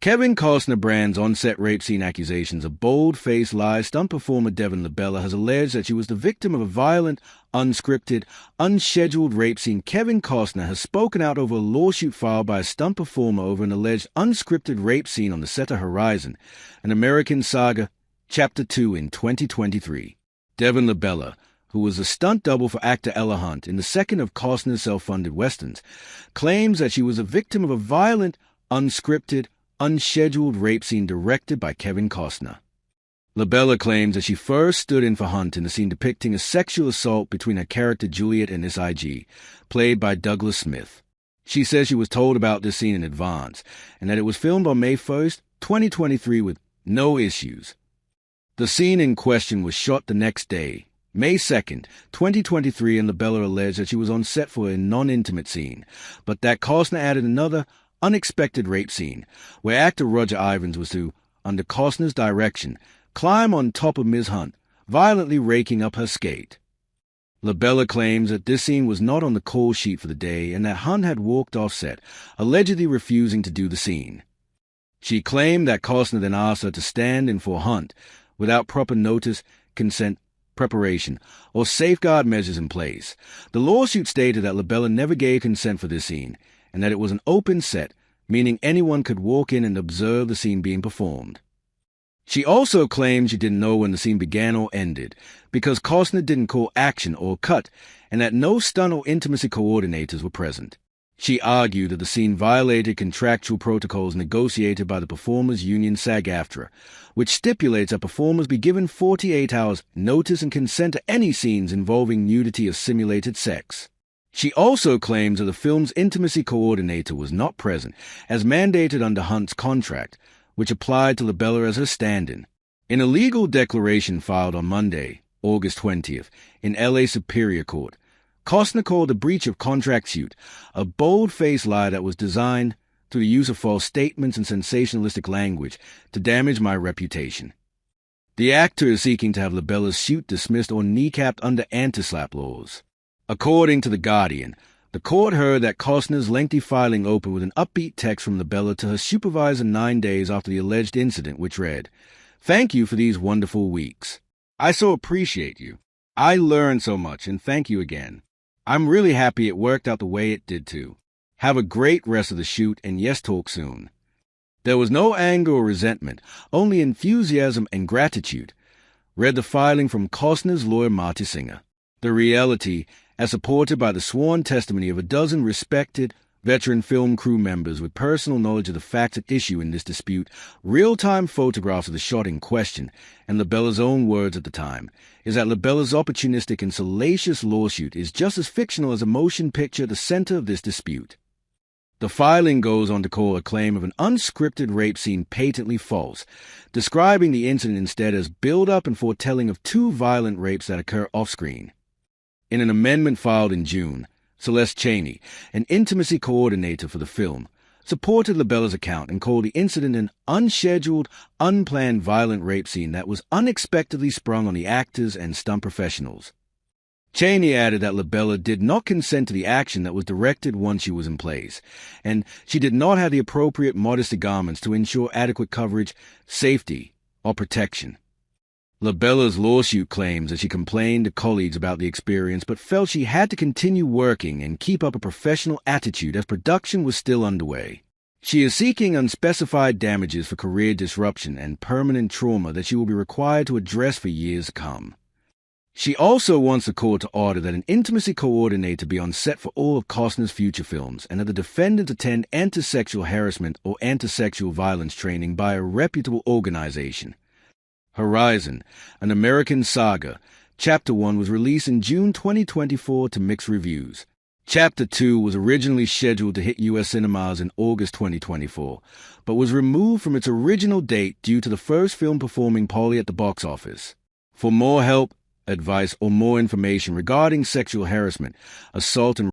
Kevin Costner brands on-set rape scene accusations a bold-faced lie. Stunt performer Devin LaBella has alleged that she was the victim of a violent, unscripted, unscheduled rape scene. Kevin Costner has spoken out over a lawsuit filed by a stunt performer over an alleged unscripted rape scene on the set of Horizon, an American Saga, Chapter 2 in 2023. Devin LaBella, who was a stunt double for actor Ella Hunt in the second of Costner's self-funded westerns, claims that she was a victim of a violent, unscripted, unscheduled rape scene directed by Kevin Costner. LaBella claims that she first stood in for Hunt in the scene depicting a sexual assault between her character Juliet and SIG, played by Douglas Smith. She says she was told about this scene in advance, and that it was filmed on May 1st, 2023 with no issues. The scene in question was shot the next day, May 2nd, 2023, and LaBella alleged that she was on set for a non-intimate scene, but that Costner added another unexpected rape scene, where actor Roger Ivans was to, under Costner's direction, climb on top of Ms. Hunt, violently raking up her skate. LaBella claims that this scene was not on the call sheet for the day and that Hunt had walked off set, allegedly refusing to do the scene. She claimed that Costner then asked her to stand in for Hunt without proper notice, consent, preparation, or safeguard measures in place. The lawsuit stated that LaBella never gave consent for this scene, and that it was an open set, meaning anyone could walk in and observe the scene being performed. She also claimed she didn't know when the scene began or ended, because Costner didn't call action or cut, and that no stunt or intimacy coordinators were present. She argued that the scene violated contractual protocols negotiated by the performers' union SAG-AFTRA, which stipulates that performers be given 48 hours notice and consent to any scenes involving nudity or simulated sex. She also claims that the film's intimacy coordinator was not present, as mandated under Hunt's contract, which applied to LaBella as her stand-in. In a legal declaration filed on Monday, August 20th, in LA Superior Court, Costner called the breach of contract suit a bold-faced lie that was designed, through the use of false statements and sensationalistic language, to damage my reputation. The actor is seeking to have LaBella's suit dismissed or kneecapped under anti-slap laws. According to The Guardian, the court heard that Costner's lengthy filing opened with an upbeat text from LaBella to her supervisor 9 days after the alleged incident, which read, "Thank you for these wonderful weeks. I so appreciate you. I learned so much, and thank you again. I'm really happy it worked out the way it did too. Have a great rest of the shoot, and yes, talk soon." There was no anger or resentment, only enthusiasm and gratitude, read the filing from Costner's lawyer Marty Singer. The reality, as supported by the sworn testimony of a dozen respected, veteran film crew members with personal knowledge of the facts at issue in this dispute, real-time photographs of the shot in question, and LaBella's own words at the time, is that LaBella's opportunistic and salacious lawsuit is just as fictional as a motion picture at the center of this dispute. The filing goes on to call a claim of an unscripted rape scene patently false, describing the incident instead as build-up and foretelling of two violent rapes that occur off-screen. In an amendment filed in June, Celeste Cheney, an intimacy coordinator for the film, supported LaBella's account and called the incident an unscheduled, unplanned violent rape scene that was unexpectedly sprung on the actors and stunt professionals. Cheney added that LaBella did not consent to the action that was directed once she was in place, and she did not have the appropriate modesty garments to ensure adequate coverage, safety, or protection. LaBella's lawsuit claims that she complained to colleagues about the experience but felt she had to continue working and keep up a professional attitude as production was still underway. She is seeking unspecified damages for career disruption and permanent trauma that she will be required to address for years to come. She also wants the court to order that an intimacy coordinator be on set for all of Costner's future films and that the defendant attend anti-sexual harassment or anti-sexual violence training by a reputable organization. Horizon, an American Saga, Chapter 1 was released in June 2024 to mixed reviews. Chapter 2 was originally scheduled to hit U.S. cinemas in August 2024, but was removed from its original date due to the first film performing poorly at the box office. For more help, advice, or more information regarding sexual harassment, assault, and